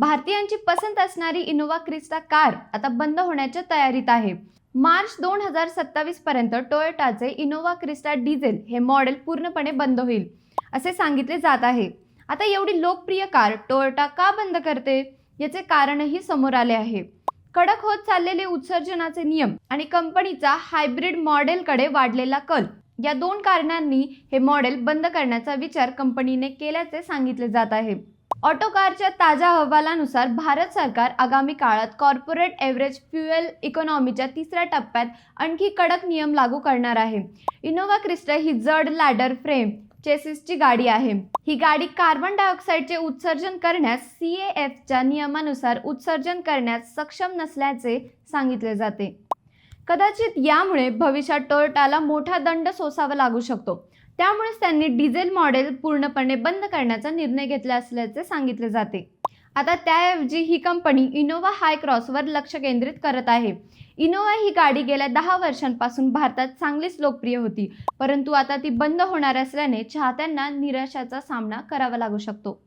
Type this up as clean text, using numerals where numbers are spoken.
भारतीयांची पसंत असणारी इनोव्हा क्रिस्टा कार आता बंद होण्याच्या तयारीत आहे। मार्च 2027 पर्यंत टोयोटाचे इनोव्हा क्रिस्टा डिझेल हे मॉडेल पूर्णपणे बंद होईल असे सांगितले जात आहे। आता एवढी लोकप्रिय कार टोयोटा का बंद करते याचे कारणही समोर आले आहे। कडक होत चाललेले उत्सर्जनाचे नियम आणि कंपनीचा हायब्रिड मॉडेलकडे वाढलेला कल या दोन कारणांनी हे मॉडेल बंद करण्याचा विचार कंपनीने केल्याचे सांगितले जात आहे। ऑटो कारच्या ताज्या अहवालानुसार भारत सरकार आगामी काळात कॉर्पोरेट एव्हरेज फ्युएल इकॉनॉमीच्या तिसऱ्या टप्प्यात आणखी कडक नियम लागू करणार आहे। इनोव्हा क्रिस्टा ही जड लॅडर फ्रेम चेसिसची गाडी आहे। ही गाडी कार्बन डायऑक्साईडचे उत्सर्जन करण्यास CAFच्या नियमानुसार उत्सर्जन करण्यास सक्षम नसल्याचे सांगितले जाते। कदाचित यामुळे भविष्यात टोयोटाला मोठा दंड सोसावा लागू शकतो। त्यामुळेच त्यांनी डिझेल मॉडेल पूर्णपणे बंद करण्याचा निर्णय घेतला असल्याचे सांगितले जाते। आता त्याऐवजी ही कंपनी इनोव्हा हाय क्रॉसवर लक्ष केंद्रित करत आहे। इनोव्हा ही गाडी गेल्या 10 वर्षांपासून भारतात चांगलीच लोकप्रिय होती, परंतु आता ती बंद होणार असल्याने चाहत्यांना निराशाचा सामना करावा लागू शकतो।